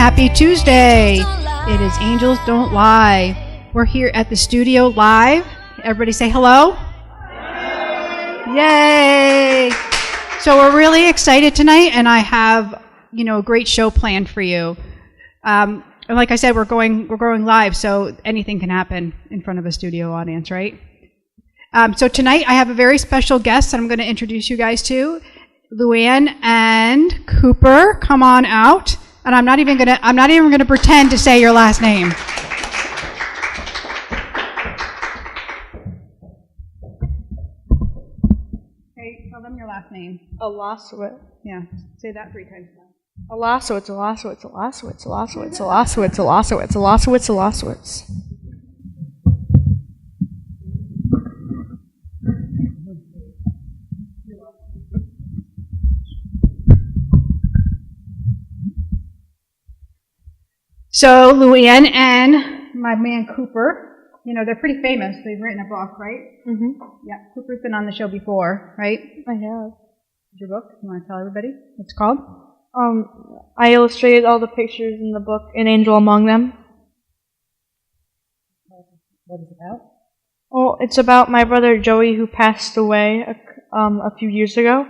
Happy Tuesday. It is Angels Don't Lie. We're here at the studio live. Everybody say hello. Yay. So we're really excited tonight, and I have, a great show planned for you. And like I said, we're going live, so anything can happen in front of a studio audience, right? So tonight I have a very special guest that I'm going to introduce you guys to. Luann and Cooper, come on out. And I'm not even gonna pretend to say your last name. Okay, tell them your last name. Alasowitz. Yeah, say that 3 times now. Alasowitz, Alasowitz, Alasowitz, Alasowitz, Alasowitz, Alasowitz, Alasowitz, Alasowitz. So Luann and my man Cooper, they're pretty famous. They've written a book, right? Mm-hmm. Yeah, Cooper's been on the show before, right? I have. Your book? You want to tell everybody what it's called? I illustrated all the pictures in the book, An Angel Among Them. What is it about? Well, it's about my brother Joey, who passed away a few years ago.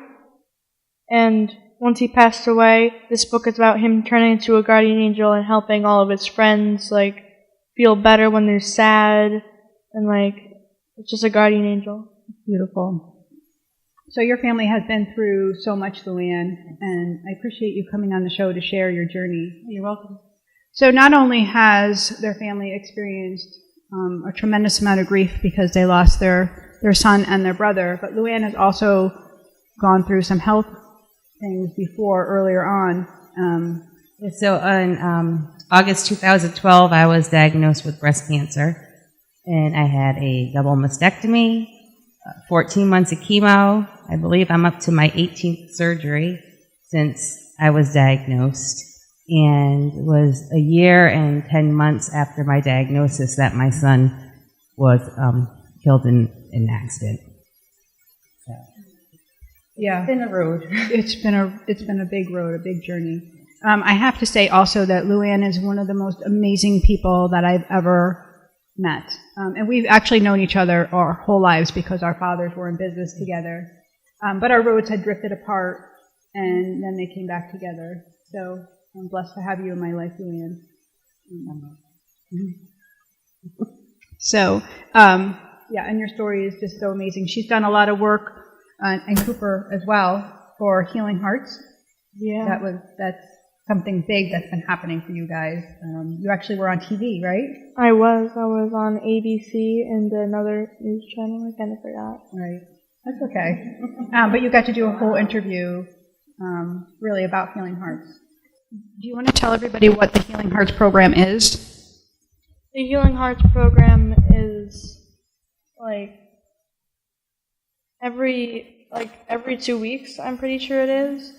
And once he passed away, this book is about him turning into a guardian angel and helping all of his friends, feel better when they're sad, and, it's just a guardian angel. Beautiful. So your family has been through so much, Luann, and I appreciate you coming on the show to share your journey. You're welcome. So not only has their family experienced a tremendous amount of grief because they lost their son and their brother, but Luann has also gone through some health things earlier on. So in August 2012, I was diagnosed with breast cancer, and I had a double mastectomy, 14 months of chemo. I believe I'm up to my 18th surgery since I was diagnosed, and it was a year and 10 months after my diagnosis that my son was killed in an accident. Yeah, It's been a road. It's been a big road, a big journey. I have to say also that Luann is one of the most amazing people that I've ever met. And we've actually known each other our whole lives because our fathers were in business together. But our roads had drifted apart, and then they came back together. So I'm blessed to have you in my life, Luann. So, and your story is just so amazing. She's done a lot of work, and Cooper as well, for Healing Hearts. Yeah. That's something big that's been happening for you guys. You actually were on TV, right? I was on ABC and another news channel. I kind of forgot. Right. That's okay. But you got to do a whole interview, really about Healing Hearts. Do you want to tell everybody what the Healing Hearts program is? The Healing Hearts program is every 2 weeks, I'm pretty sure it is.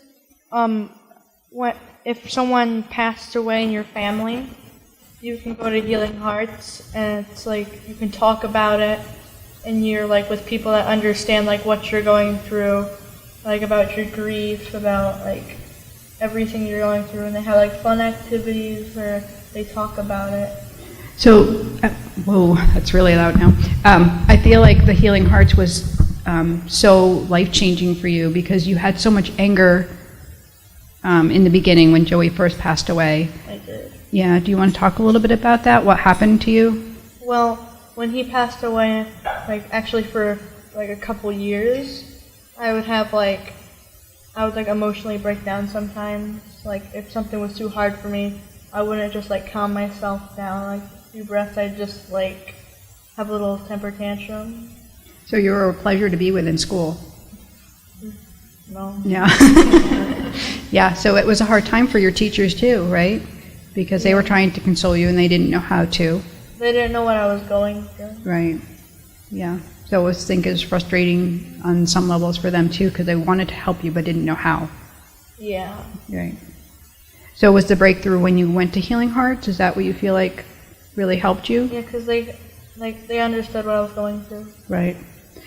If someone passed away in your family, you can go to Healing Hearts, and it's you can talk about it, and you're with people that understand what you're going through, about your grief, about everything you're going through, and they have fun activities where they talk about it. So, whoa, that's really loud now. I feel like the Healing Hearts was so life-changing for you because you had so much anger in the beginning when Joey first passed away. I did. Yeah, do you want to talk a little bit about that? What happened to you? Well, when he passed away, actually for a couple years, I would have emotionally break down sometimes. If something was too hard for me, I wouldn't just calm myself down, a few breaths. I'd just have a little temper tantrum. So you were a pleasure to be with in school. No. Yeah. Yeah, so it was a hard time for your teachers too, right? Because they were trying to console you and they didn't know how to. They didn't know what I was going through. Right. Yeah. So I think it was frustrating on some levels for them too because they wanted to help you but didn't know how. Yeah. Right. So was the breakthrough when you went to Healing Hearts? Is that what you feel like really helped you? Yeah, because they understood what I was going through. Right.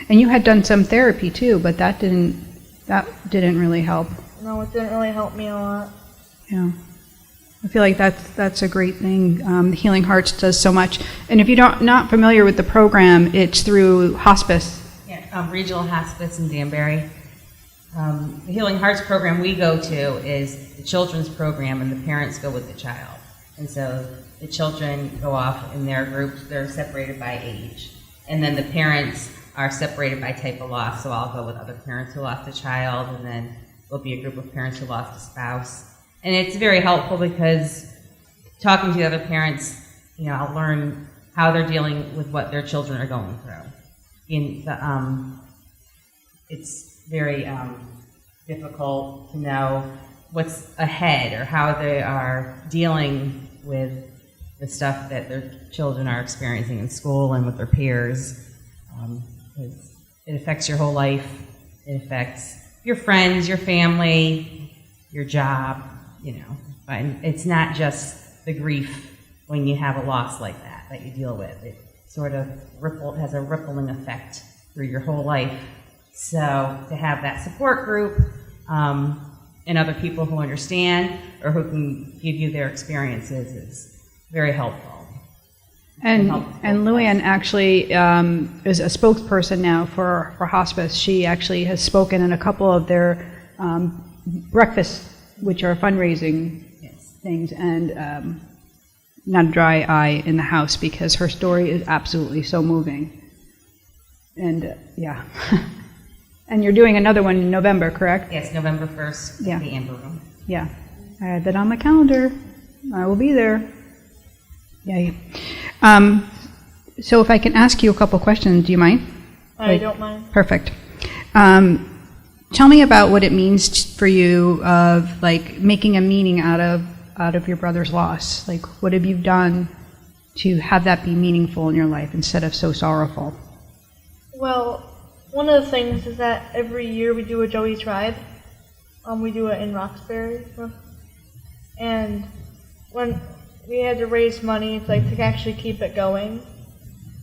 And you had done some therapy too, but that didn't really help. No, it didn't really help me a lot. Yeah. I feel like that's a great thing. Healing Hearts does so much. And if you're not familiar with the program, it's through hospice. Yeah, regional hospice in Danbury. The Healing Hearts program we go to is the children's program, and the parents go with the child. And so the children go off in their groups. They're separated by age. And then the parents are separated by type of loss. So I'll go with other parents who lost a child, and then there'll be a group of parents who lost a spouse. And it's very helpful because talking to the other parents, I'll learn how they're dealing with what their children are going through. It's very difficult to know what's ahead or how they are dealing with the stuff that their children are experiencing in school and with their peers. Because it affects your whole life. It affects your friends, your family, your job. But it's not just the grief when you have a loss like that you deal with. It sort of has a rippling effect through your whole life. So to have that support group and other people who understand or who can give you their experiences is very helpful. And Luann actually is a spokesperson now for hospice. She actually has spoken in a couple of their breakfasts, which are fundraising things, and not a dry eye in the house because her story is absolutely so moving. And yeah. And you're doing another one in November, correct? Yes, November 1st at the Amber Room. Yeah. I had that on my calendar. I will be there. Yay. So if I can ask you a couple questions, do you mind? I don't mind. Perfect. Tell me about what it means for you of making a meaning out of your brother's loss. What have you done to have that be meaningful in your life instead of so sorrowful? Well, one of the things is that every year we do a Joey's Ride. We do it in Roxbury, and when we had to raise money to actually keep it going.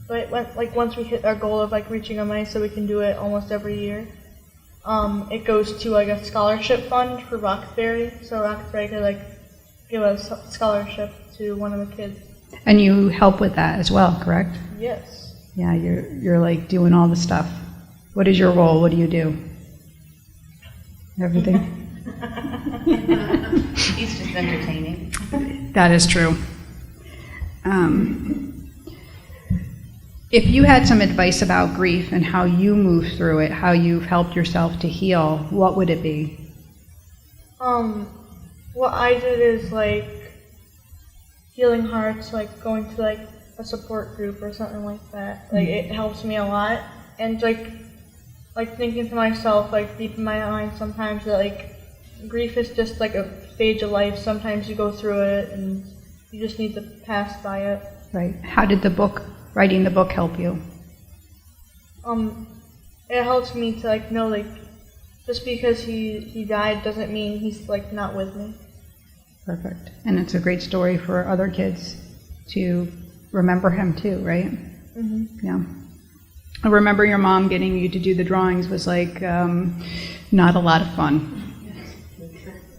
But once we hit our goal of reaching a money so we can do it almost every year, it goes to a scholarship fund for Roxbury. So Roxbury could give a scholarship to one of the kids. And you help with that as well, correct? Yes. Yeah, you're doing all the stuff. What is your role? What do you do? Everything? He's just entertaining. That is true. If you had some advice about grief and how you move through it, how you've helped yourself to heal, what would it be? What I did is Healing Hearts, going to a support group or something like that. It helps me a lot, and thinking to myself deep in my mind sometimes that grief is just a stage of life. Sometimes you go through it and you just need to pass by it. Right. How did writing the book help you? It helps me to know just because he died doesn't mean he's not with me. Perfect. And it's a great story for other kids to remember him too, right? Mm-hmm. Yeah. I remember your mom getting you to do the drawings was not a lot of fun.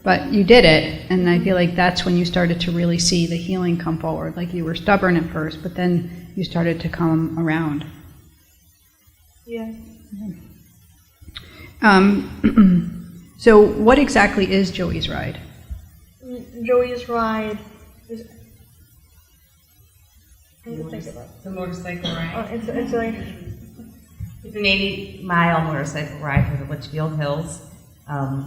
But you did it, and I feel that's when you started to really see the healing come forward. You were stubborn at first, but then you started to come around. Yeah. So what exactly is Joey's Ride? Joey's Ride is... I need to think about it. It's a motorcycle ride. It's It's an 80-mile motorcycle ride through the Litchfield Hills.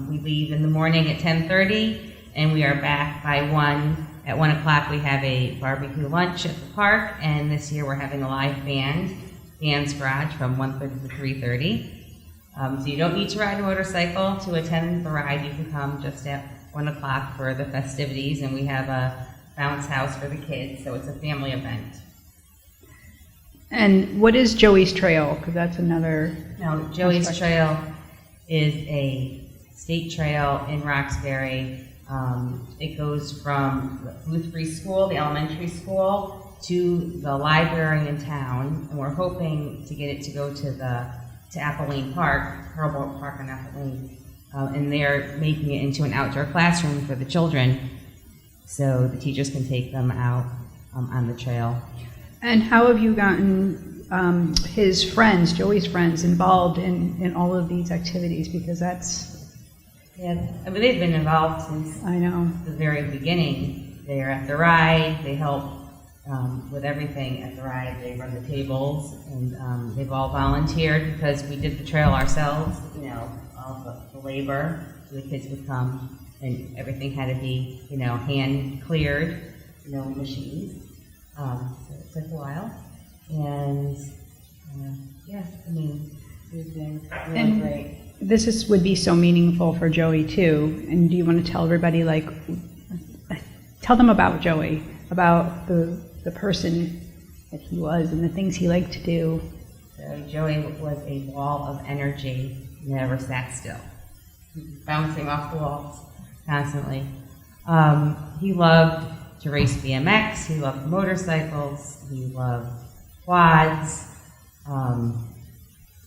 We leave in the morning at 10:30, and we are back by 1. At 1 o'clock, we have a barbecue lunch at the park, and this year we're having a live band, Dan's Garage, from 1:30 to 3:30. So you don't need to ride a motorcycle to attend the ride. You can come just at 1 o'clock for the festivities, and we have a bounce house for the kids, so it's a family event. And what is Joey's Trail? Because that's another... No, Joey's Trail is a state trail in Roxbury. It goes from Boothbury School, the elementary school, to the library in town, and we're hoping to get it to go to Appleane Park, Hurlburt Park on Appleane, and they're making it into an outdoor classroom for the children. so the teachers can take them out on the trail. And how have you gotten his friends, Joey's friends, involved in all of these activities? Because that's... Yeah, I mean, they've been involved since I know. the very beginning. They're at the ride, they help with everything at the ride. They run the tables, and they've all volunteered because we did the trail ourselves, you know, all the labor. The kids would come, and everything had to be, you know, hand cleared, no machines. So it took a while, and yeah, I mean, it's been really great. This would be so meaningful for Joey too. And do you want to tell everybody, like, tell them about Joey, about the person that he was and the things he liked to do? So Joey was a wall of energy, never sat still, bouncing off the walls constantly. He loved to race BMX, he loved motorcycles, he loved quads,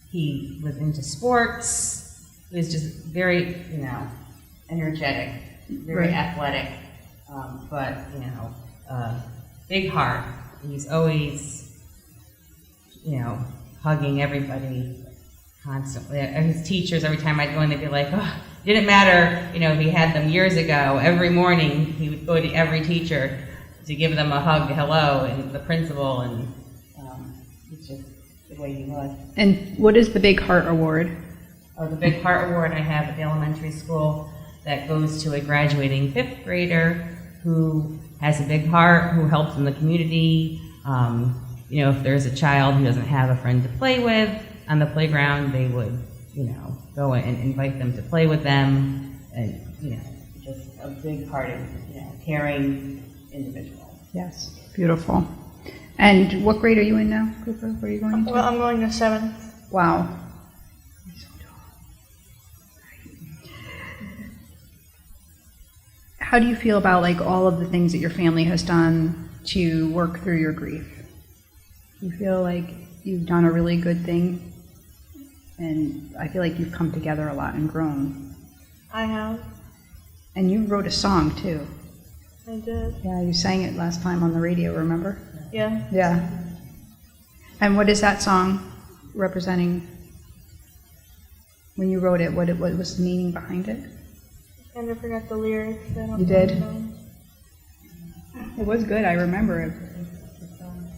he was into sports. He was just very, you know, energetic, very athletic, but, you know, big heart. He's always, you know, hugging everybody constantly. His teachers, every time I'd go in, they'd be like, oh, it didn't matter, you know, if he had them years ago. Every morning, he would go to every teacher to give them a hug, hello, and the principal, and it's just the way he was. And what is the Big Heart Award? Oh, the Big Heart Award I have at the elementary school that goes to a graduating 5th grader who has a big heart, who helps in the community. You know, if there's a child who doesn't have a friend to play with on the playground, they would, you know, go and invite them to play with them, and, you know, just a big-hearted, you know, caring individual. Yes, beautiful. And what grade are you in now, Cooper? Where are you going into? Well, I'm going to 7th. Wow. How do you feel about, like, all of the things that your family has done to work through your grief? Do you feel like you've done a really good thing? And I feel like you've come together a lot and grown. I have. And you wrote a song, too. I did. Yeah, you sang it last time on the radio, remember? Yeah. Yeah. And what is that song representing? When you wrote it, what was the meaning behind it? I kind of forgot the lyrics. I don't You did? know. It was good, I remember it.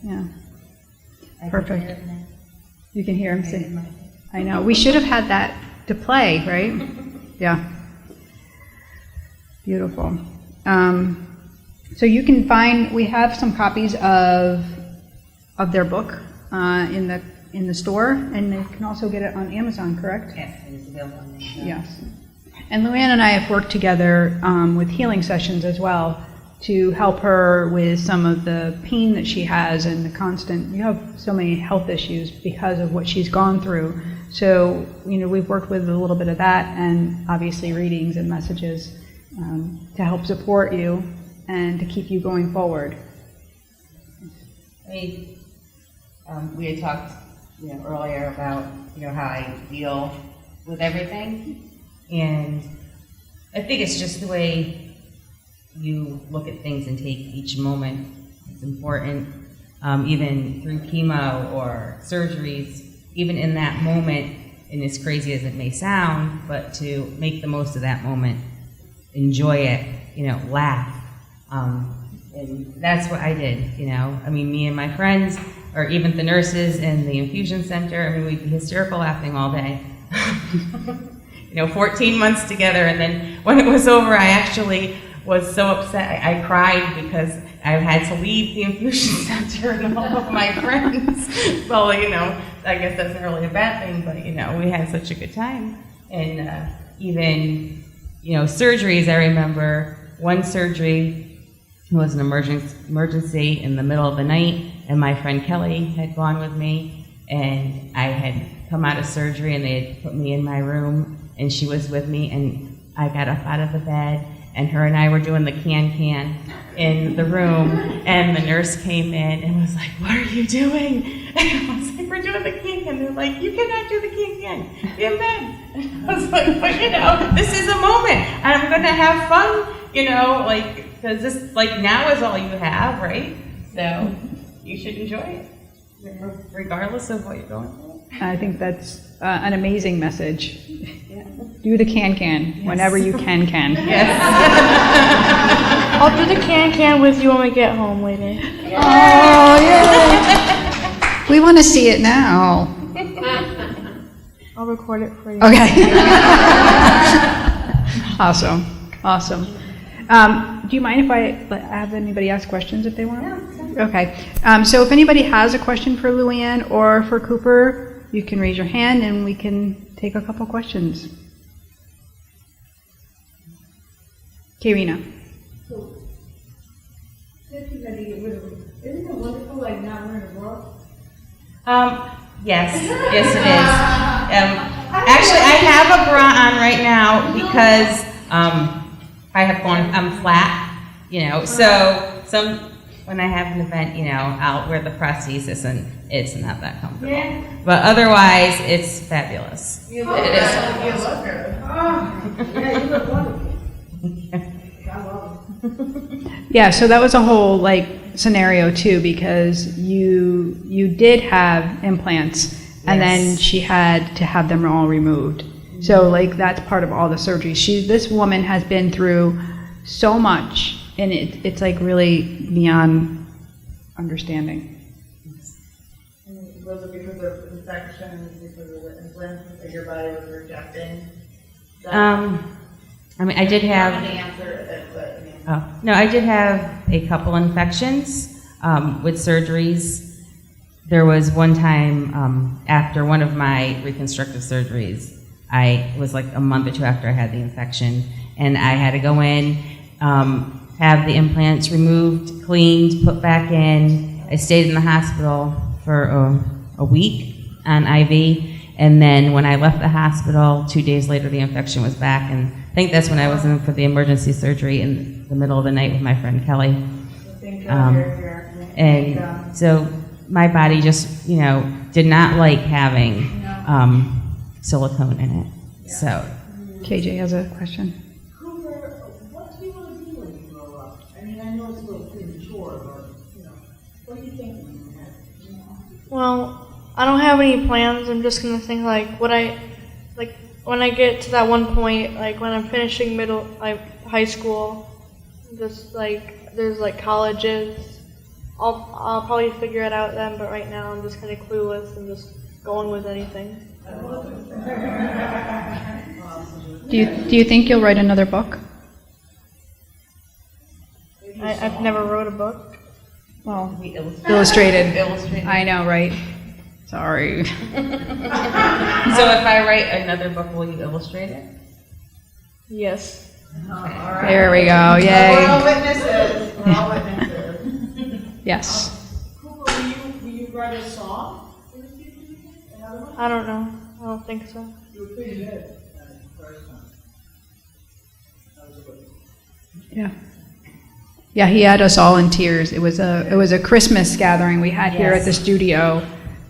Yeah. Perfect. You can hear him sing. I know. We should have had that to play, right? Yeah. Beautiful. So you can find, we have some copies of their book in the store, and they can also get it on Amazon, correct? Yes, it is available on Amazon. Yes. And Luann and I have worked together with healing sessions as well to help her with some of the pain that she has and the constant, you have so many health issues because of what she's gone through. So, you know, we've worked with a little bit of that, and obviously readings and messages to help support you and to keep you going forward. I mean, we had talked, you know, earlier about, you know, how I deal with everything, and I think it's just the way you look at things and take each moment. It's important, even through chemo or surgeries, even in that moment, and as crazy as it may sound, but to make the most of that moment, enjoy it, you know, laugh. And that's what I did, you know. I mean, me and my friends, or even the nurses in the infusion center, I mean, we'd be hysterical laughing all day. You know, 14 months together, and then when it was over, I actually was so upset. I cried because I had to leave the infusion center and all of my friends. Well, you know, I guess that's not really a bad thing, but, you know, we had such a good time. And even, you know, surgeries, I remember one surgery was an emergency in the middle of the night, and my friend Kelly had gone with me, and I had come out of surgery, and they had put me in my room, and she was with me, and I got up out of the bed, and her and I were doing the can-can in the room, and the nurse came in and was like, "What are you doing?" And I was like, "We're doing the can-can." They're like, "You cannot do the can-can. Be in bed." And I was like, "But, you know, this is a moment, and I'm going to have fun, you know, like, because this, like, now is all you have, right? So you should enjoy it, regardless of what you're going through. I think that's an amazing message. Do the can whenever you can. Yes. I'll do the can with you when we get home later. Oh, yeah. We want to see it now. I'll record it for you. Okay. Awesome. Do you mind if I have anybody ask questions if they want? Yeah. Okay. So if anybody has a question for Luann or for Cooper, you can raise your hand and we can take a couple questions. Karina. So, since you had to get rid of them, isn't it wonderful, like, not wearing a bra? Yes, it is. Actually, I have a bra on right now because I'm flat, so when I have an event, I'll wear the prosthesis and it's not that comfortable. Yeah. But otherwise, it's fabulous. You look good. You look good. Oh, yeah, you look wonderful. I love it. Yeah, so that was a whole scenario too, because you did have implants and then she had to have them all removed. So that's part of all the surgery. This woman has been through so much, and it's really beyond understanding. Was it because of infections, because of the implants that your body was rejecting? I did have. I did have a couple infections with surgeries. There was one time after one of my reconstructive surgeries, it was like a month or two after I had the infection, and I had to go in, have the implants removed, cleaned, put back in. I stayed in the hospital for a week on IV, and then when I left the hospital, 2 days later, the infection was back, and I think that's when I was in for the emergency surgery in the middle of the night with my friend Kelly. And so my body just, did not like having silicone in it. So, KJ has a question. Cooper, what do you want to do when you grow up? I mean, I know it's a little premature, but, what do you think when you have it? Well, I don't have any plans. I'm just gonna think when I get to that one point, when I'm finishing high school, just there's colleges. I'll probably figure it out then. But right now, I'm just kind of clueless and just going with anything. Do you think you'll write another book? I've never wrote a book. Well, illustrated. I know, right? Sorry. So if I write another book, will you illustrate it? Yes. Right. There we go. Yay. We're all witnesses. We're all witnesses. Yes. Cooper, will you write a song? Another one? I don't know. I don't think so. You were pretty good at the first time. That was good. Yeah. Yeah, he had us all in tears. It was a Christmas gathering we had here at the studio,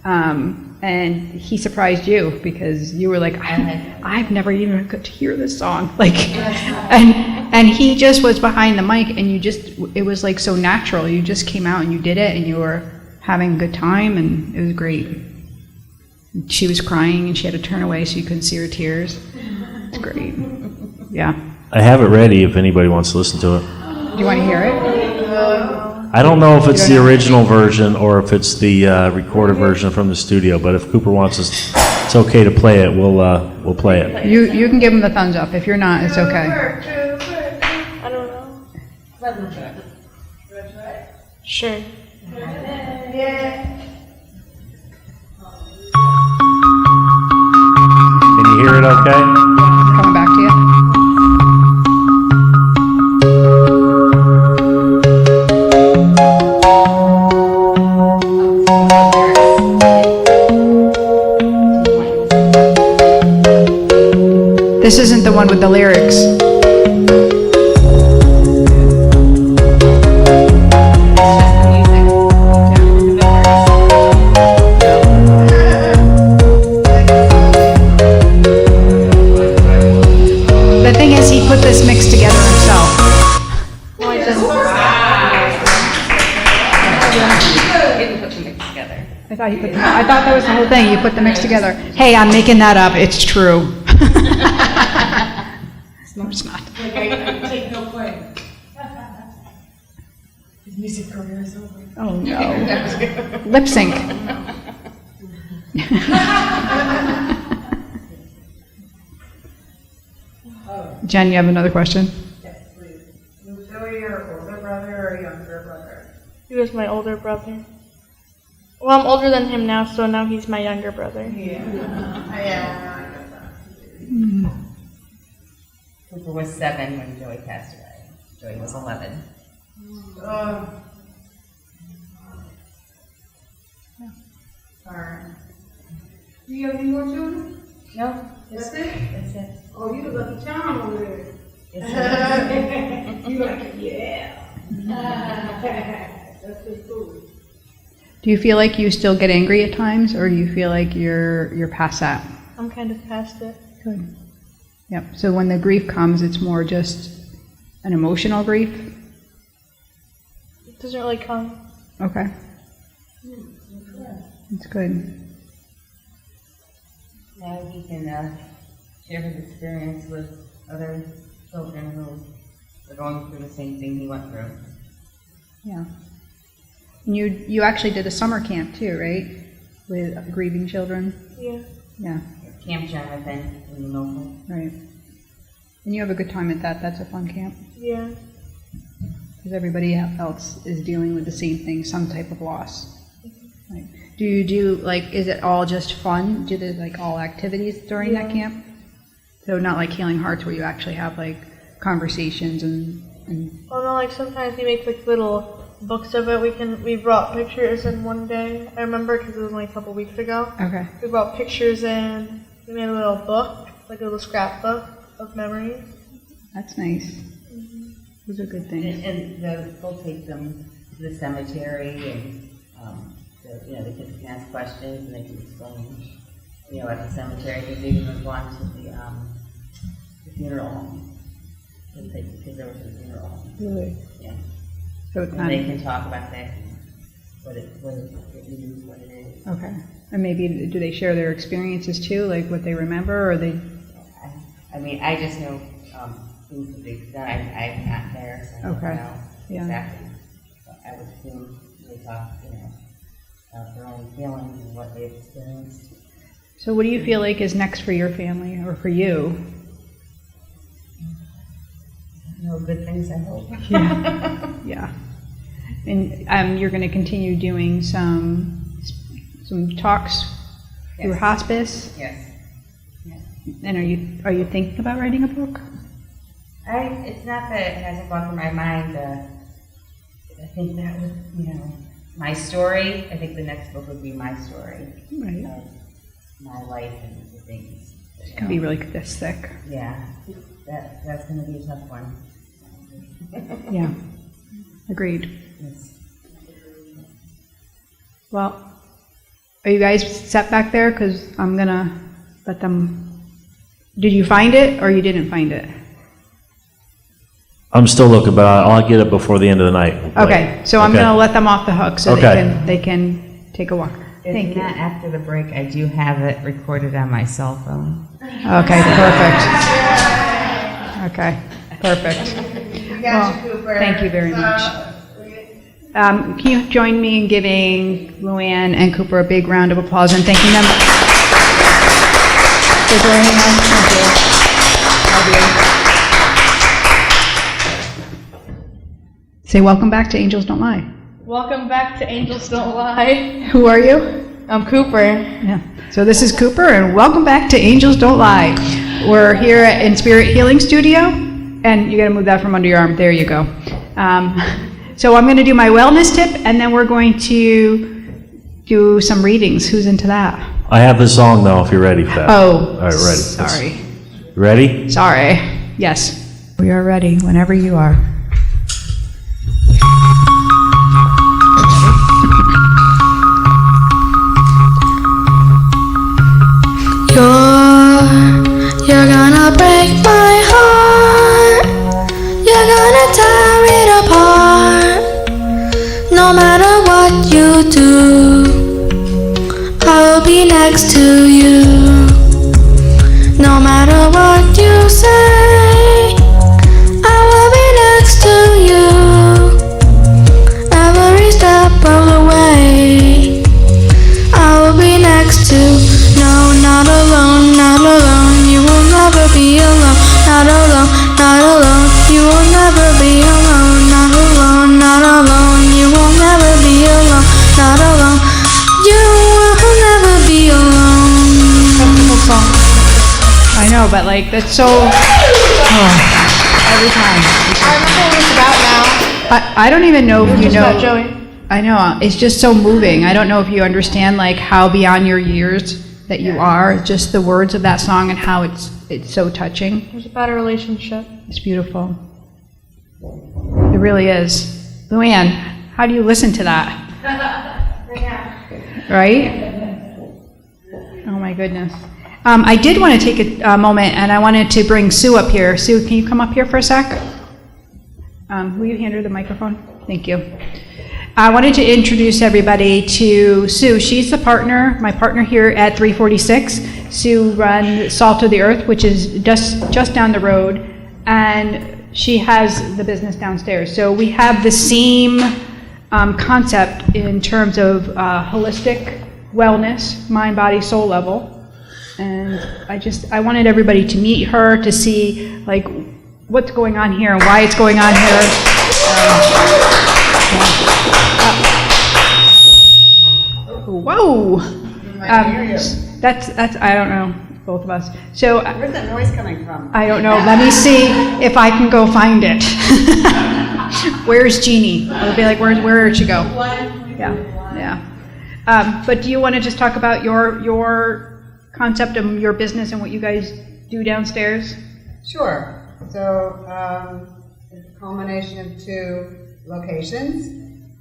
and he surprised you because you were like, I've never even got to hear this song, and he just was behind the mic, and it was so natural. You just came out and you did it, and you were having a good time, and it was great. She was crying, and she had to turn away so you couldn't see her tears. It's great. Yeah. I have it ready if anybody wants to listen to it. Do you want to hear it? I don't know if it's the original version or if it's the recorded version from the studio, but if Cooper wants us, it's okay to play it, we'll play it. You can give him the thumbs up. If you're not, it's okay. I don't know. Let me try. Sure. Can you hear it okay? Coming back to you. This isn't the one with the lyrics. The thing is, he put this mix together himself. No, I didn't. I thought that was the whole thing. You put the mix together. Hey, I'm making that up. It's true. No, it's not. Like I take no claim. His music career is over. Oh no. Lip sync. Jen, you have another question? Yes, please. You feel your older brother or younger brother? He was my older brother. Well, I'm older than him now, so now he's my younger brother. Yeah. Yeah, I get that. Cooper was 7 when Joey passed away. Joey was 11. Sorry. Do you have any more children? No, That's it? that's it. Oh, you look like a charm over there. Yes, You like, yeah. That's so cool. Do you feel like you still get angry at times, or do you feel like you're past that? I'm kind of past it. Good. Yep. So when the grief comes, it's more just an emotional grief? It doesn't really come. Okay. That's good. Now he can share his experience with other children who are going through the same thing he went through. Yeah. And you actually did a summer camp too, right? With grieving children? Yeah. Yeah. Camp Jonathan in the local. Right. And you have a good time at that. That's a fun camp. Yeah. Because everybody else is dealing with the same thing, some type of loss. Right. Do you do, like, is it all just fun? Do they, like, all activities during that camp? So not like Healing Hearts where you actually have, like, conversations and Oh no, like sometimes we make like little books of it. We brought pictures in one day. I remember because it was only a couple weeks ago. okay. We brought pictures in. We made a little book, like a little scrapbook of memories. That's nice. Those are good things. And they'll take them to the cemetery, and the kids can ask questions and they can explain. At the cemetery, because they even gone to the funeral home. They'll take the kids over to the funeral home. Really? Yeah. So it's And not they can talk about that, what it means, what it is. okay. And maybe do they share their experiences too, like what they remember, or they? I just know things that they've done. I'm not there, so I don't Okay. know Yeah. exactly. But I would assume they talk, about their own feelings and what they've experienced. So what do you feel like is next for your family or for you? Good things, I hope. Yeah. And you're going to continue doing some talks through Yes. hospice. Yes. Yes. And are you thinking about writing a book? It's not that it hasn't gone through my mind. I think that was, my story. I think the next book would be my story. Right. Of my life and the things. It can be really this thick. Yeah. That's going to be a tough one. Yeah. Agreed. Yes. Well, are you guys set back there? Because I'm going to let them... Did you find it or you didn't find it? I'm still looking, but I'll get it before the end of the night. We'll play Okay, it. so I'm Okay. going to let them off the hook so Okay. they can take a walk. Thank If you. not after the break, I do have it recorded on my cell phone. Okay, perfect. Okay, perfect. We got you, Cooper. Thank you very much. Can you join me in giving Luann and Cooper a big round of applause and thanking them for joining us? Thank you. Love you. Say welcome back to Angels Don't Lie. Welcome back to Angels Don't Lie. Who are you? I'm Cooper. Yeah. So this is Cooper, and welcome back to Angels Don't Lie. We're here in Spirit Healing Studio, and you got to move that from under your arm. There you go. So I'm going to do my wellness tip, and then we're going to do some readings. Who's into that? I have the song, though, if you're ready for that. Oh, All right, ready. sorry. You ready? Sorry. Yes. We are ready whenever you are. You're gonna break my heart. You're gonna tear it apart. No matter what you do, next to you. No matter what you say, I will be next to you. Every step of the way, I will be next to. No, not alone, not alone. You will never be alone. Not alone, not alone. You will never be alone. Not alone, not alone. You will never be alone. Not alone. You will never be alone. Beautiful song. I know, but like that's so. Every time. I remember what it's about now. I don't even know if you It's know. about Joey. I know, it's just so moving. I don't know if you understand like how beyond your years that you are, just the words of that song and how it's so touching. It's about a relationship. It's beautiful. It really is. Luann, how do you listen to that? Right? Oh my goodness. I did want to take a moment and I wanted to bring Sue up here. Sue, can you come up here for a sec? Will you hand her the microphone? Thank you. I wanted to introduce everybody to Sue. She's the partner, my partner here at 346. Sue runs Salt of the Earth, which is just down the road, and she has the business downstairs. So we have the same concept in terms of holistic wellness, mind, body, soul level. And I wanted everybody to meet her, to see like what's going on here and why it's going on here. Whoa! That's I don't know, both of us. So Where's that noise coming from? I don't know. Let me see if I can go find it. Where's Jeannie? I'll be like, where did she go? Yeah. But do you want to just talk about your concept of your business and what you guys do downstairs? Sure. So it's a culmination of two locations.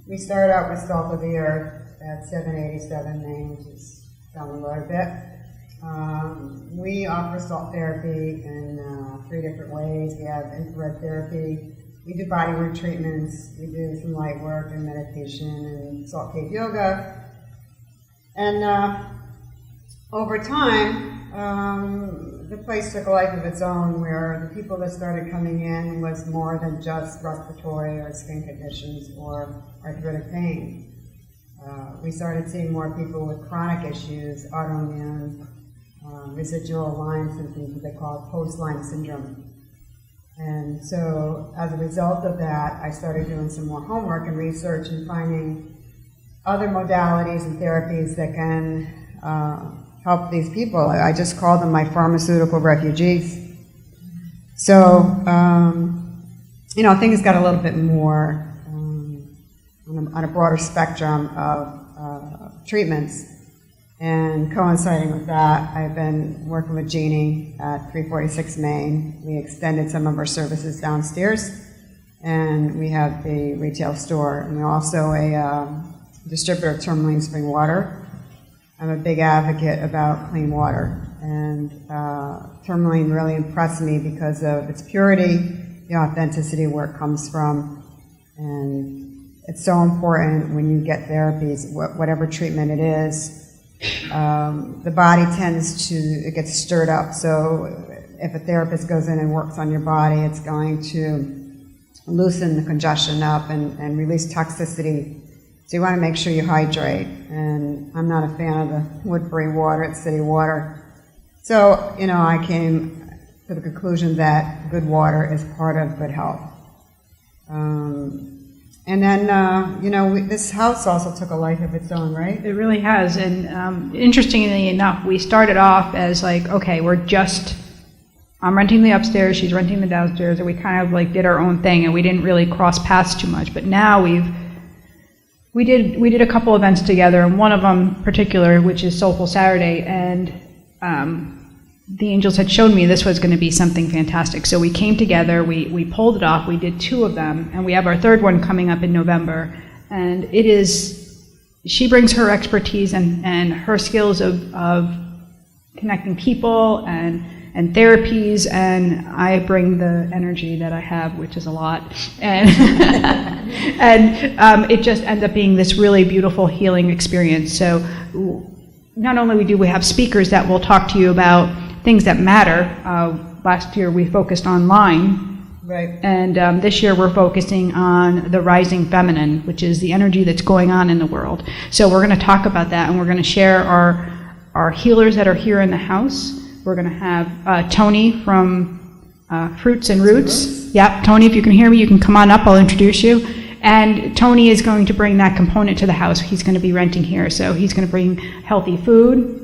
We started out with Salt of the Earth at 787 Main, which is down the road a bit. We offer salt therapy in 3 different ways. We have infrared therapy. We do bodywork treatments. We do some light work and meditation and salt cave yoga. And over time, the place took a life of its own where the people that started coming in was more than just respiratory or skin conditions or arthritic pain. We started seeing more people with chronic issues, autoimmune, residual Lyme symptoms, what they call post-Lyme syndrome. And so as a result of that, I started doing some more homework and research and finding other modalities and therapies that can help these people. I just call them my pharmaceutical refugees. So, things got a little bit more on a broader spectrum of treatments. And coinciding with that, I've been working with Jeanne at 346 Main. We extended some of our services downstairs, and we have the retail store. And we're also a distributor of tourmaline spring water. I'm a big advocate about clean water, and tourmaline really impressed me because of its purity, the authenticity, where it comes from, and it's so important when you get therapies, whatever treatment it is. The body it gets stirred up. So if a therapist goes in and works on your body, it's going to loosen the congestion up and release toxicity. So you want to make sure you hydrate. And I'm not a fan of the Woodbury water, it's city water. So, I came to the conclusion that good water is part of good health. And then, this house also took a life of its own, right? It really has. And interestingly enough, we started off as like, okay, I'm renting the upstairs, she's renting the downstairs, and we kind of like did our own thing, and we didn't really cross paths too much. But now we did a couple events together, and one of them in particular, which is Soulful Saturday, and the angels had shown me this was going to be something fantastic. So we came together, we pulled it off, we did 2 of them, and we have our 3rd one coming up in November. And she brings her expertise and her skills of connecting people and therapies, and I bring the energy that I have, which is a lot. And and it just ends up being this really beautiful healing experience. So not only do we have speakers that will talk to you about things that matter. Last year we focused on lying. Right. And this year we're focusing on the rising feminine, which is the energy that's going on in the world. So we're going to talk about that, and we're going to share our healers that are here in the house. We're going to have Tony from Fruits and Roots. Yep, Tony, if you can hear me, you can come on up. I'll introduce you. And Tony is going to bring that component to the house. He's going to be renting here, so he's going to bring healthy food.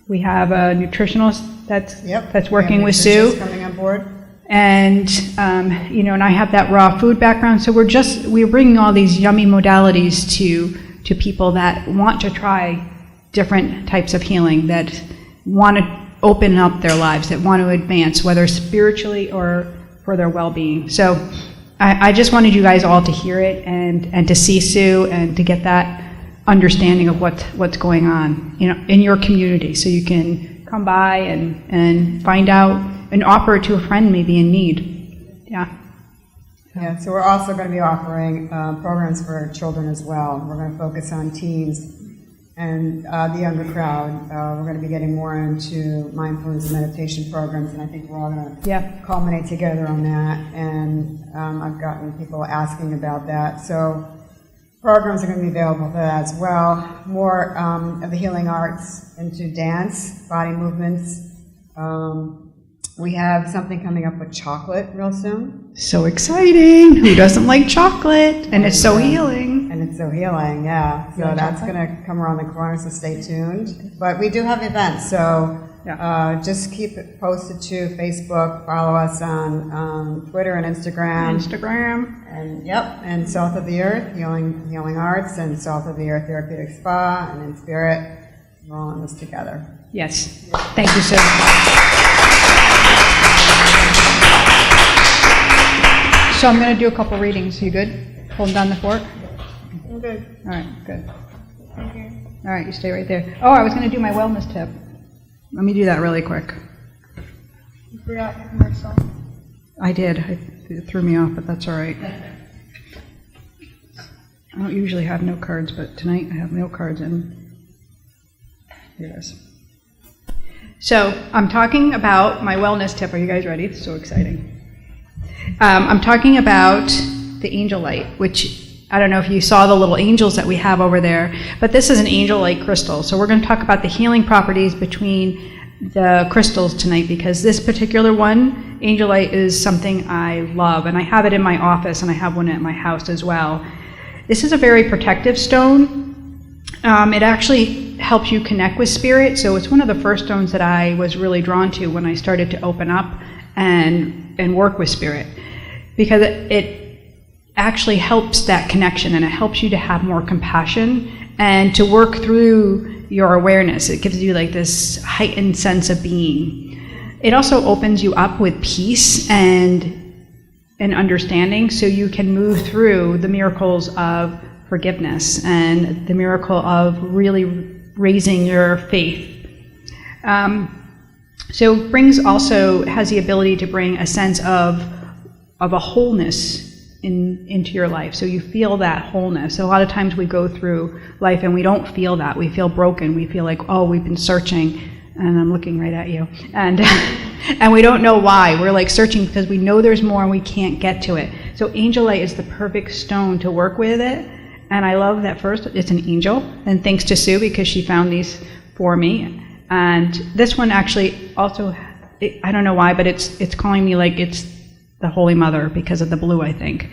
We have a nutritionist that's working with Sue. Coming on board. And, and I have that raw food background, so we're bringing all these yummy modalities to people that want to try different types of healing, that want to open up their lives, that want to advance, whether spiritually or for their well-being. So I just wanted you guys all to hear it and to see Sue and to get that understanding of what's going on, in your community, so you can come by and find out and offer it to a friend maybe in need. Yeah. Yeah, so we're also going to be offering programs for children as well. We're going to focus on teens and the younger crowd. We're going to be getting more into mindfulness and meditation programs, and I think we're all going to culminate together on that. And I've gotten people asking about that. So programs are going to be available for that as well. More of the healing arts into dance, body movements. We have something coming up with chocolate real soon. So exciting! Who doesn't like chocolate? And it's so healing. And it's so healing, yeah. So that's going to come around the corner, so stay tuned. But we do have events, so just keep it posted to Facebook. Follow us on Twitter and Instagram. And South of the Earth, Healing Arts, and South of the Earth Therapeutic Spa, and In Spirit. We're all in this together. Yes. Thank you, Sue. So I'm going to do a couple readings. You good? Holding down the fort? I'm good. All right, good. Thank you. All right, you stay right there. Oh, I was going to do my wellness tip. Let me do that really quick. You forgot your commercial. I did. It threw me off, but that's all right. I don't usually have note cards, but tonight I have note cards, and here it is. So I'm talking about my wellness tip. Are you guys ready? It's so exciting. I'm talking about the angel light, which I don't know if you saw the little angels that we have over there, but this is an angel light crystal. So we're going to talk about the healing properties between the crystals tonight, because this particular one, angel light, is something I love, and I have it in my office, and I have one at my house as well. This is a very protective stone. It actually helps you connect with spirit, so it's one of the first stones that I was really drawn to when I started to open up and work with spirit, because it actually helps that connection, and it helps you to have more compassion and to work through your awareness. It gives you like this heightened sense of being. It also opens you up with peace and understanding, so you can move through the miracles of forgiveness and the miracle of really raising your faith. So brings also has the ability to bring a sense of a wholeness into your life. So you feel that wholeness. So a lot of times we go through life and we don't feel that. We feel broken. We feel like, oh, we've been searching, and I'm looking right at you. And and we don't know why. We're like searching because we know there's more and we can't get to it. So angel light is the perfect stone to work with it. And I love that first, it's an angel. And thanks to Sue, because she found these for me. And this one actually also, I don't know why, but it's calling me like it's the Holy Mother because of the blue, I think.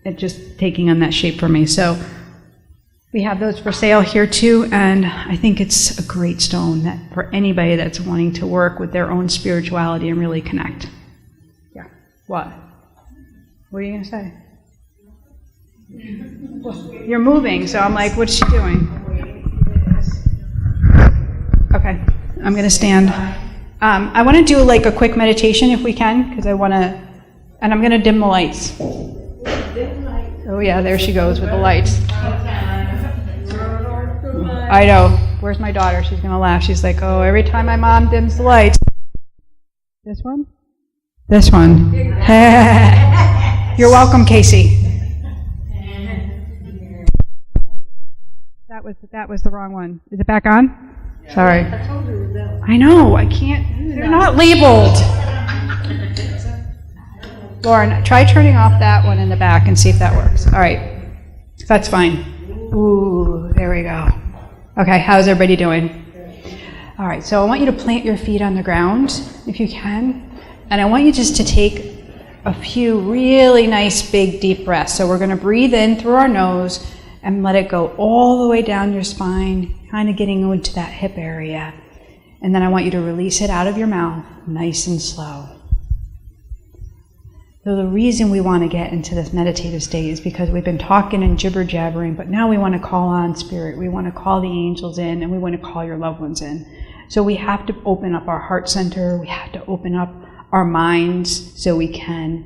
It just taking on that shape for me. So we have those for sale here too, and I think it's a great stone that for anybody that's wanting to work with their own spirituality and really connect. Yeah. What? What are you going to say? You're moving, so I'm like, what's she doing? Okay, I'm going to stand. I want to do like a quick meditation if we can, because I want to, and I'm going to dim the lights. Oh yeah, there she goes with the lights. I know. Where's my daughter? She's going to laugh. She's like, oh, every time my mom dims the lights. This one? This one. You're welcome, Casey. that was the wrong one. Is it back on? Sorry. I know, I can't. They're not labeled. Lauren, try turning off that one in the back and see if that works. All right. That's fine. Ooh, there we go. Okay, how's everybody doing? All right, so I want you to plant your feet on the ground, if you can. And I want you just to take a few really nice, big, deep breaths. So we're going to breathe in through our nose and let it go all the way down your spine, kind of getting into that hip area. And then I want you to release it out of your mouth, nice and slow. So the reason we want to get into this meditative state is because we've been talking and jibber-jabbering, but now we want to call on spirit. We want to call the angels in, and we want to call your loved ones in. So we have to open up our heart center. We have to open up our minds so we can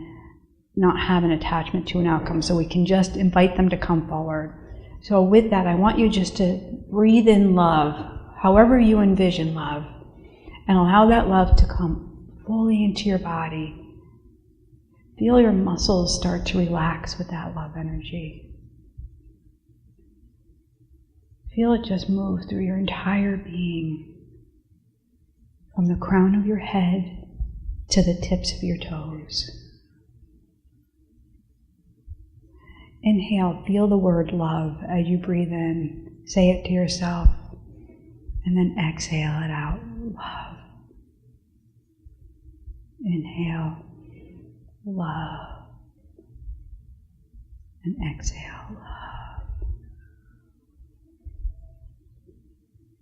not have an attachment to an outcome, so we can just invite them to come forward. So with that, I want you just to breathe in love, however you envision love, and allow that love to come fully into your body. Feel your muscles start to relax with that love energy. Feel it just move through your entire being, from the crown of your head to the tips of your toes. Inhale, feel the word love as you breathe in. Say it to yourself, and then exhale it out. Love. Inhale. Love. And exhale, love.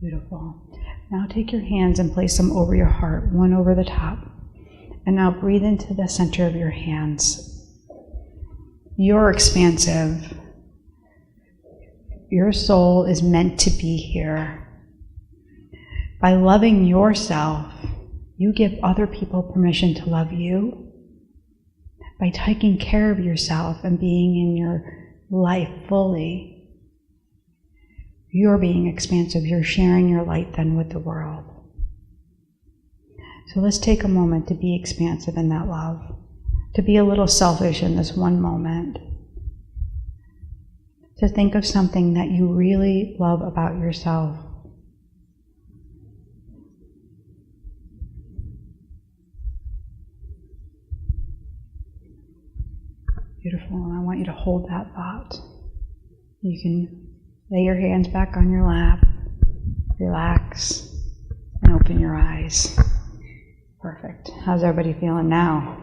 Beautiful. Now take your hands and place them over your heart, one over the top. And now breathe into the center of your hands. You're expansive. Your soul is meant to be here. By loving yourself, you give other people permission to love you. By taking care of yourself and being in your life fully, you're being expansive. You're sharing your light then with the world. So let's take a moment to be expansive in that love, to be a little selfish in this one moment, to think of something that you really love about yourself. Beautiful, and I want you to hold that thought. You can lay your hands back on your lap, relax, and open your eyes. Perfect. How's everybody feeling now?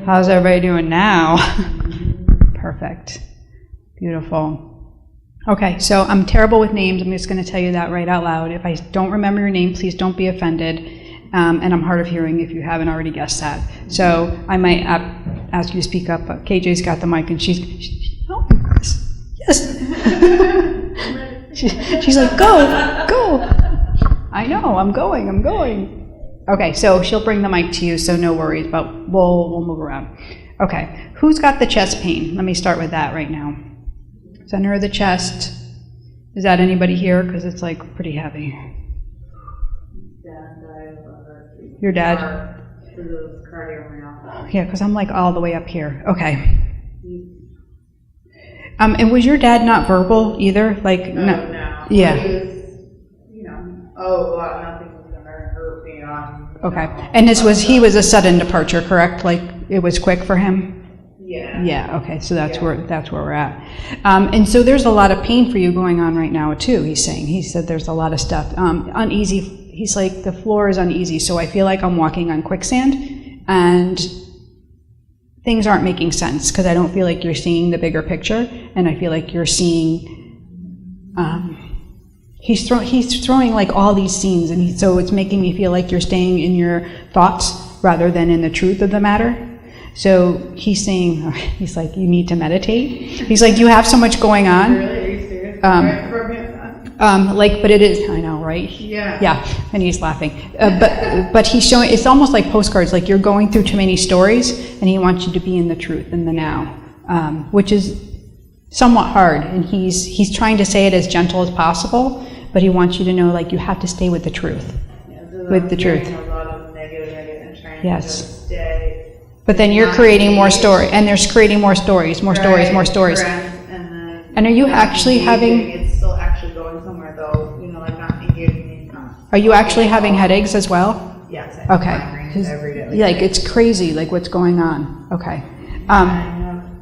How's everybody doing now? Perfect. Beautiful. Okay, so I'm terrible with names. I'm just going to tell you that right out loud. If I don't remember your name, please don't be offended. And I'm hard of hearing if you haven't already guessed that. So I might ask you to speak up, but KJ's got the mic and she's oh, yes. she's like, go. I know, I'm going. Okay, so she'll bring the mic to you, so no worries, but we'll move around. Okay, who's got the chest pain? Let me start with that right now. Center of the chest. Is that anybody here? Because it's like pretty heavy. Your dad? Yeah, because I'm like all the way up here. Okay. And was your dad not verbal either? Like No. Yeah. He was, nothing was gonna hurt me on. Okay. And he was a sudden departure, correct? Like it was quick for him? Yeah. Yeah, okay, so that's where we're at. And so there's a lot of pain for you going on right now too, he's saying. He said there's a lot of stuff. Uneasy, he's like, the floor is uneasy, so I feel like I'm walking on quicksand and things aren't making sense because I don't feel like you're seeing the bigger picture, and I feel like you're seeing, he's throwing like all these scenes, and so it's making me feel like you're staying in your thoughts rather than in the truth of the matter. So he's saying, he's like, you need to meditate. He's like, you have so much going on. Really? Are you serious? But it is, I know, right? Yeah. Yeah, and he's laughing. But he's showing, it's almost like postcards, like you're going through too many stories, and he wants you to be in the truth, in the now, which is somewhat hard. And he's trying to say it as gentle as possible, but he wants you to know, like, you have to stay with the truth. Yeah, with the truth. A lot of negative, and trying Yes. to stay. But then you're creating more story, and there's creating more stories. Correct. And are you actually having? It's still actually going somewhere. So, like not engaging in Are you actually having headaches as well? Yes, I have Okay. migraines every day. Like it's crazy, like what's going on. Okay. And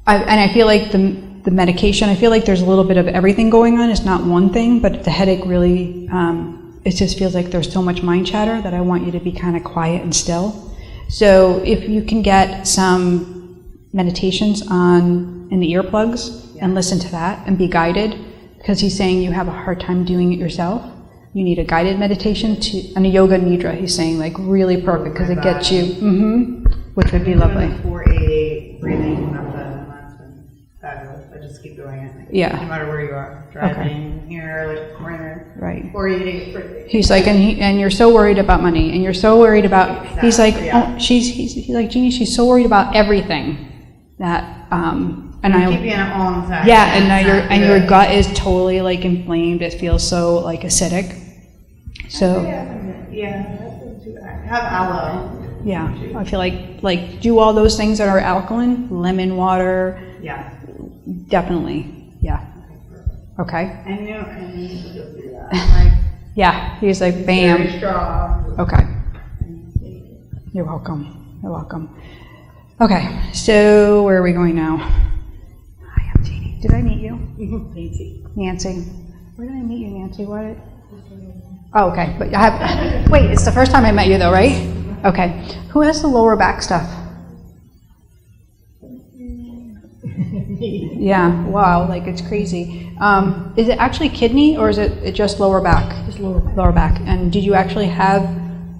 I feel like the medication, I feel like there's a little bit of everything going on. It's not one thing, but the headache really, it just feels like there's so much mind chatter that I want you to be kind of quiet and still. So if you can get some meditations in the earplugs and listen to that and be guided, because he's saying you have a hard time doing it yourself. You need a guided meditation and a yoga nidra. He's saying like really perfect because it gets you, which would be lovely. 488 breathing method, and that's been fabulous. I just keep doing it. Yeah. No matter where you are, driving here, like corner, Right. 488 breathing. He's like, and you're so worried about money, and you're so worried about. He's like, Yeah. he's like, Jeannie, she's so worried about everything that, and You I. keep being all inside. Yeah, and now your good. gut is totally like inflamed. It feels so like acidic. So Yeah, that's too bad. Have aloe. yeah, I feel like do all those things that are alkaline, lemon water, Yeah. definitely. Yeah. Okay. I knew to do that. Like, Yeah. He's like, very bam. strong. Okay. You're welcome. You're welcome. Okay. So where are we going now? Hi, I'm Jeannie. Did I meet you? Nancy. Where did I meet you, Nancy? What? Oh, okay. But I have. Wait, it's the first time I met you, though, right? Okay. Who has the lower back stuff? Yeah. Wow. Like it's crazy. Is it actually kidney or is it just lower back? Just lower back. Lower back. And did you actually have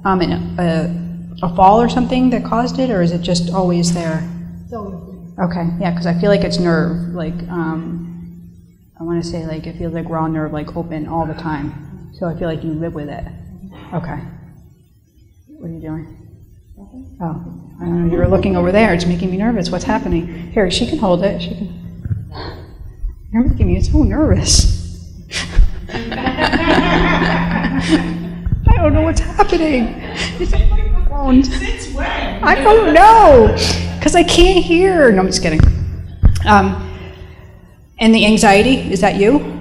a fall or something that caused it, or is it just always there? It's always there. Okay. Yeah, because I feel like it's nerve. Like I want to say like it feels like raw nerve, like open all the time. So I feel like you live with it. Okay. What are you doing? Oh, I don't know. You were looking over there. It's making me nervous. What's happening? Here, she can hold it. She can. You're making me so nervous. I don't know what's happening. It's on my phone. Since when? I don't know, because I can't hear. No, I'm just kidding. And the anxiety, is that you?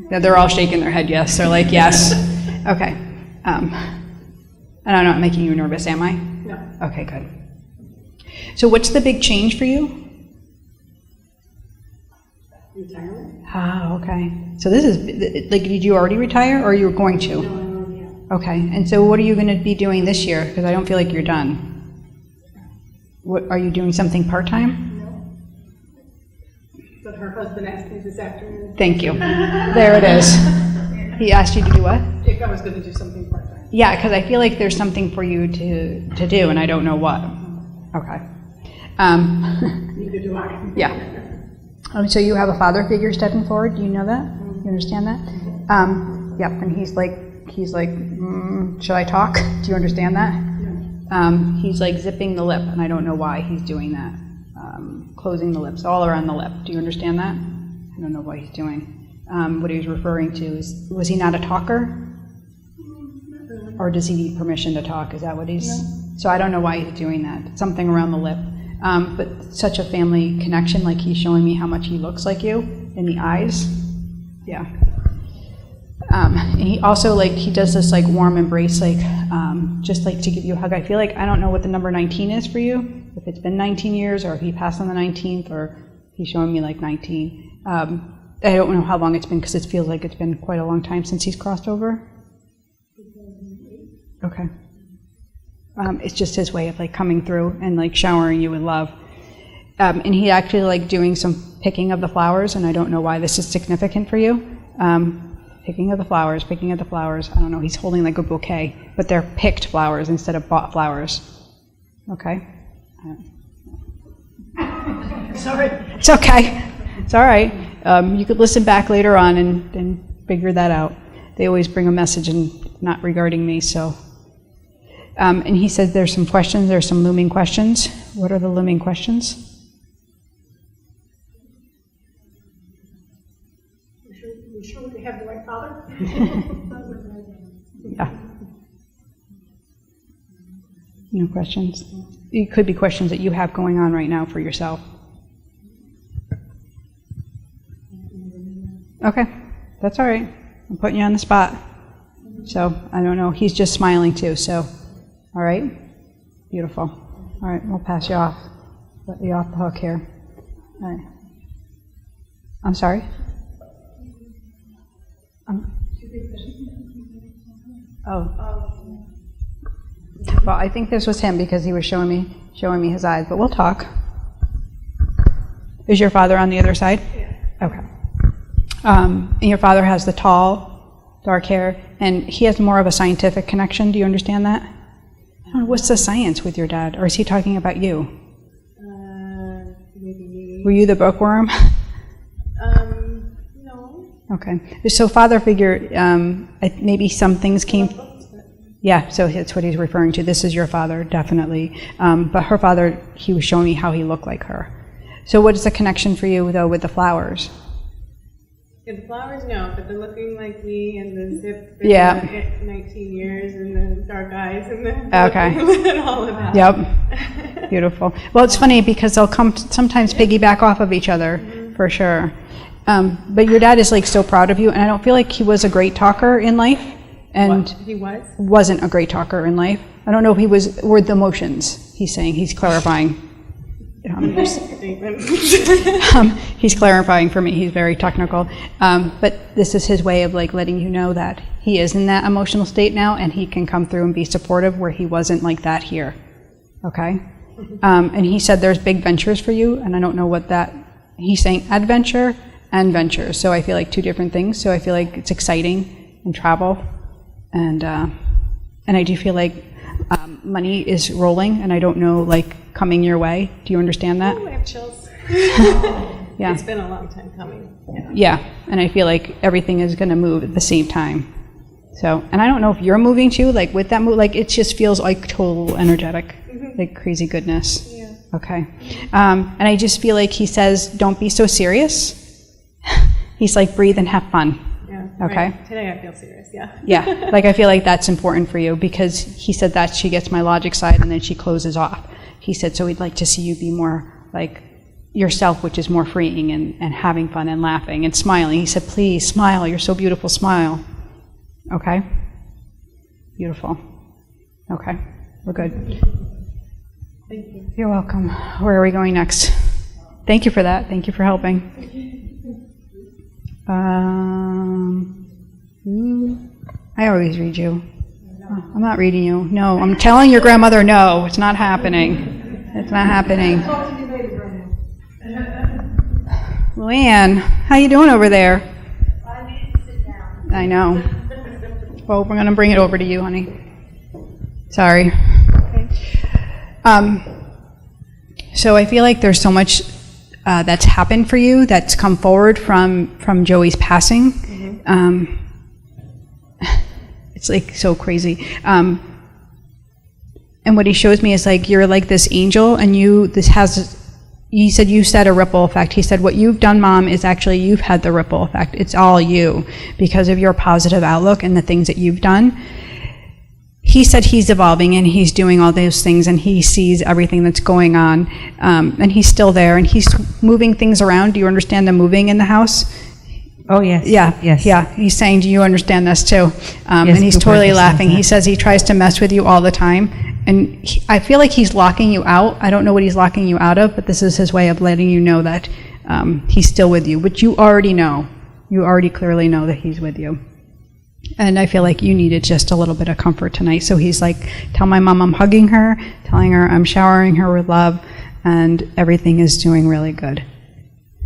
Yeah, they're all shaking their head yes. They're like, yes. Okay. And I'm not making you nervous, am I? No. Okay, good. So what's the big change for you? Retirement? Ah, okay. So this is, like, did you already retire, or you're going to? Yeah. Okay, and so what are you going to be doing this year? Because I don't feel like you're done. What, are you doing something part-time? But her husband asked me this afternoon Thank you. There it is. He asked you to do what? if I was going to do something part-time. Yeah, because I feel like there's something for you to do, and I don't know what. Okay. Neither do I. Yeah. So you have a father figure stepping forward. Do you know that? You understand that? Yep. And he's like, should I talk? Do you understand that? He's like zipping the lip, and I don't know why he's doing that. Closing the lips, all around the lip. Do you understand that? I don't know what he's doing. What he was referring to is, was he not a talker? Or does he need permission to talk? Is that what he's... No. So I don't know why he's doing that. Something around the lip. But such a family connection, like he's showing me how much he looks like you in the eyes. Yeah. And he also, like, he does this, like, warm embrace, like, just, like, to give you a hug. I feel like, I don't know what the number 19 is for you, if it's been 19 years, or if he passed on the 19th, or he's showing me, like, 19. I don't know how long it's been, because it feels like it's been quite a long time since he's crossed over. Okay. It's just his way of, like, coming through and, like, showering you with love. And he actually, like, doing some picking of the flowers, and I don't know why this is significant for you. Picking of the flowers. I don't know, he's holding like a bouquet, but they're picked flowers instead of bought flowers. Okay? Sorry. It's okay. It's all right. You could listen back later on and figure that out. They always bring a message and not regarding me, so. And he says there's some questions, there's some looming questions. What are the looming questions? You sure we have the right father? Yeah. No questions? It could be questions that you have going on right now for yourself. Okay, that's all right. I'm putting you on the spot. So, I don't know. He's just smiling too, so, all right? Beautiful. All right, we'll pass you off. Let you off the hook here. All right. I'm sorry? Oh. Well, I think this was him because he was showing me his eyes, but we'll talk. Is your father on the other side? Yeah. Okay. And your father has the tall, dark hair, and he has more of a scientific connection. Do you understand that? I don't know, what's the science with your dad? Or is he talking about you? Maybe. Were you the bookworm? No. Okay. So father figure, maybe some things came... Yeah, so that's what he's referring to. This is your father, definitely. But her father, he was showing me how he looked like her. So what is the connection for you, though, with the flowers? Yeah, the flowers, no, but the looking like me and the zip, Yeah. 19 years and the dark eyes and the Okay. and all of that. Yep. Beautiful. Well, it's funny because they'll come sometimes piggyback off of each other, for sure. But your dad is like so proud of you, and I don't feel like he was a great talker in life. And He was? wasn't a great talker in life. I don't know if he were the emotions. He's saying, he's clarifying. He's clarifying for me. He's very technical. But this is his way of like letting you know that he is in that emotional state now, and he can come through and be supportive where he wasn't like that here. Okay? And he said there's big ventures for you, and I don't know what that... He's saying adventure and ventures. So I feel like two different things. So I feel like it's exciting and travel. And I do feel like money is rolling, and I don't know, like, coming your way. Do you understand that? Oh, I have chills. Yeah. It's been a long time coming. Yeah, and I feel like everything is going to move at the same time. So, and I don't know if you're moving too, like with that move, like it just feels like total energetic, like crazy goodness. Yeah. Okay. And I just feel like he says, don't be so serious. He's like, breathe and have fun. Yeah. Okay. Right. Today I feel serious, yeah. Yeah, like I feel like that's important for you because he said that she gets my logic side and then she closes off. He said, so we'd like to see you be more like yourself, which is more freeing and having fun and laughing and smiling. He said, please smile, you're so beautiful, smile. Okay? Beautiful. Okay, we're good. Thank you. You're welcome. Where are we going next? Thank you for that. Thank you for helping. I always read you. Oh, I'm not reading you. No, I'm telling your grandmother no. It's not happening. It's not happening. Luann, how you doing over there? I need to sit down. I know. Well, we're going to bring it over to you, honey. Sorry. So I feel like there's so much that's happened for you that's come forward from Joey's passing. It's like so crazy. And what he shows me is like you're like this angel, and he said you said a ripple effect. He said what you've done, Mom, is actually you've had the ripple effect. It's all you because of your positive outlook and the things that you've done. He said he's evolving and he's doing all those things and he sees everything that's going on, and he's still there and he's moving things around. Do you understand the moving in the house? Oh, yes. Yeah, Yes. yeah. He's saying, do you understand this too? Yes, And he's Cooper totally understands laughing. that. He says he tries to mess with you all the time. And I feel like he's locking you out. I don't know what he's locking you out of, but this is his way of letting you know that he's still with you, which you already know. You already clearly know that he's with you. And I feel like you needed just a little bit of comfort tonight. So he's like, tell my mom I'm hugging her, telling her I'm showering her with love, and everything is doing really good.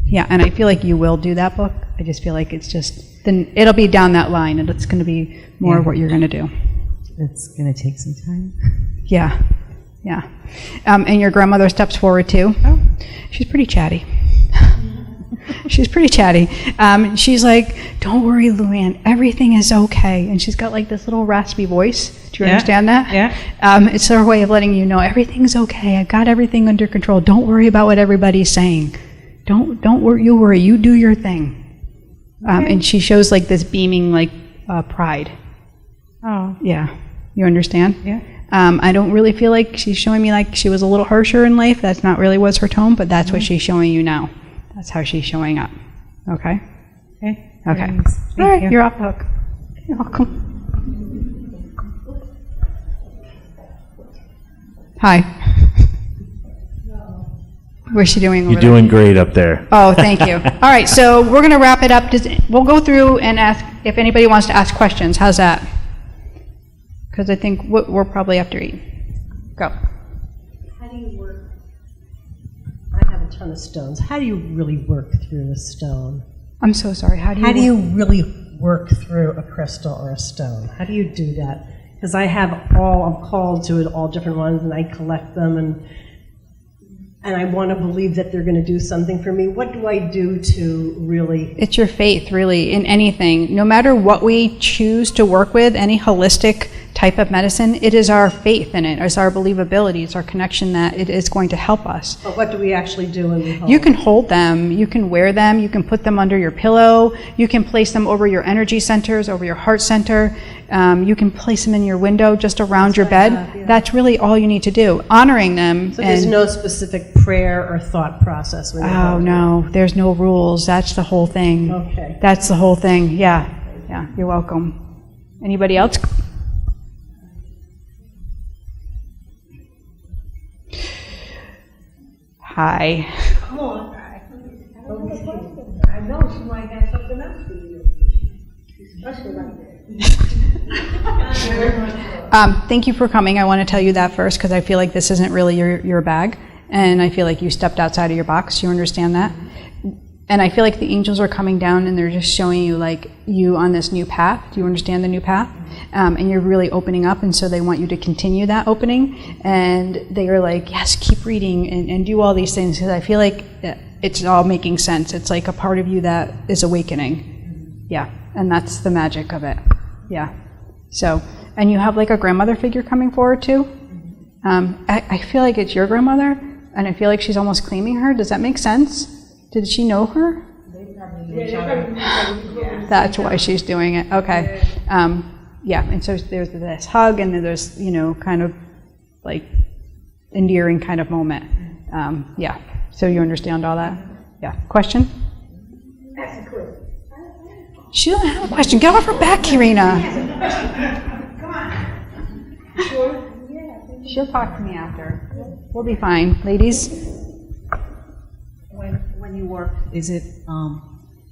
Yeah, and I feel like you will do that book. I just feel like it's just, then it'll be down that line, and it's going to be more of what you're going to do. It's going to take some time. Yeah, yeah. And your grandmother steps forward too. Oh, she's pretty chatty. She's pretty chatty. She's like, don't worry, Luann, everything is okay. And she's got like this little raspy voice. Do you understand that? Yeah. It's her way of letting you know everything's okay. I got everything under control. Don't worry about what everybody's saying. Don't worry. You worry. You do your thing. And she shows like this beaming like pride. Oh. Yeah. You understand? Yeah. I don't really feel like she's showing me like she was a little harsher in life. That's not really was her tone, but that's what she's showing you now. That's how she's showing up. Okay? Okay. Okay. Thanks. All right, Thank you. you're off the hook. You're welcome. Hi. What's she doing over You're there? doing great up there. Oh, thank you. All right, so we're going to wrap it up. We'll go through and ask if anybody wants to ask questions. How's that? Because I think we're probably after eat. Go. How do you work? I have a ton of stones. How do you really work through a stone? I'm so sorry. How do you Really work through a crystal or a stone? How do you do that? Because I'm called to all different ones, and I collect them, and I want to believe that they're going to do something for me. What do I do to really? It's your faith, really, in anything. No matter what we choose to work with, any holistic type of medicine, it is our faith in it. It's our believability. It's our connection that it is going to help us. But what do we actually do when we hold? You can hold them. You can wear them. You can put them under your pillow. You can place them over your energy centers, over your heart center. You can place them in your window, just around your bed. That's really all you need to do. Honoring them. So there's no specific prayer or thought process when you Oh, hold no. There's no rules. That's the whole thing. Okay. That's the whole thing. Yeah. Yeah. You're welcome. Anybody else? Hi. Come on. I know she might have something else for you. Especially right there. Thank you for coming. I want to tell you that first because I feel like this isn't really your bag, and I feel like you stepped outside of your box. You understand that? And I feel like the angels are coming down and they're just showing you like you on this new path. Do you understand the new path? And you're really opening up, and so they want you to continue that opening. And they are like, yes, keep reading and do all these things, because I feel like it's all making sense. It's like a part of you that is awakening. Yeah, and that's the magic of it. Yeah. So, and you have like a grandmother figure coming forward too. I feel like it's your grandmother, and I feel like she's almost claiming her. Does that make sense? Did she know her? That's why she's doing it. Okay. Yeah, and so there's this hug, and then there's, kind of like endearing kind of moment. Yeah, so you understand all that? Yeah. Question? She doesn't have a question. Get off her back, Kirina. She'll talk to me after. We'll be fine. Ladies? When you work, is it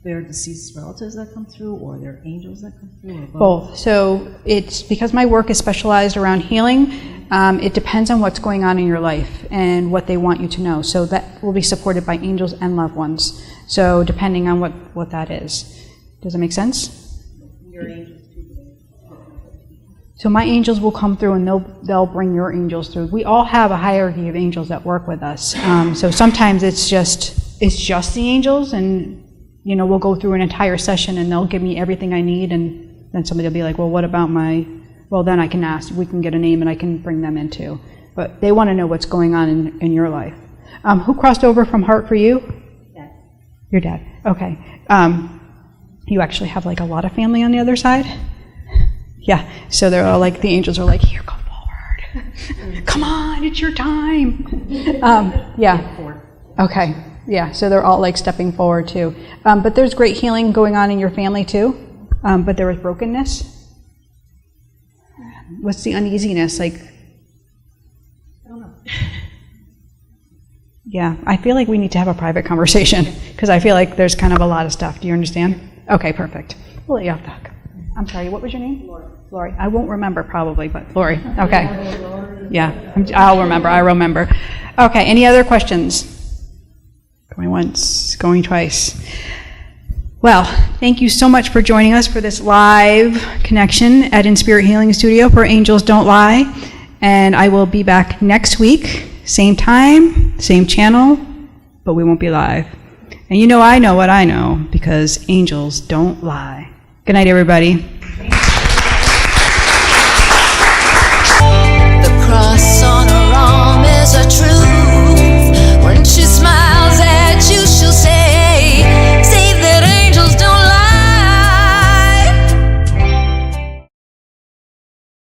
their deceased relatives that come through, or their angels that come through, or Both. So it's because my work is specialized around healing. It depends on what's going on in your life and what they want you to know. So that will be supported by angels and loved ones. So depending on what that is. Does that make sense? your angels too? So my angels will come through, and they'll bring your angels through. We all have a hierarchy of angels that work with us. So sometimes it's just the angels, and we'll go through an entire session, and they'll give me everything I need, and then somebody will be like, well, what about well, then I can ask. We can get a name, and I can bring them in too. But they want to know what's going on in your life. Who crossed over from heart for you? Dad. Your dad. Okay. You actually have like a lot of family on the other side? Yeah. So they're all like, the angels are like, here, go forward. Come on, it's your time. Yeah. Okay. Yeah. So they're all like stepping forward too. But there's great healing going on in your family too. But there was brokenness. What's the uneasiness? Like, I don't know. Yeah, I feel like we need to have a private conversation because I feel like there's kind of a lot of stuff. Do you understand? Okay, perfect. We'll let you off the hook. I'm sorry, what was your name? Lori. I won't remember probably, but Lori. Okay. Yeah, I'll remember. I remember. Okay, any other questions? Going once, going twice. Well, thank you so much for joining us for this live connection at In Spirit Healing Studio for Angels Don't Lie. And I will be back next week, same time, same channel, but we won't be live. And I know what I know, because angels don't lie. Good night, everybody. The cross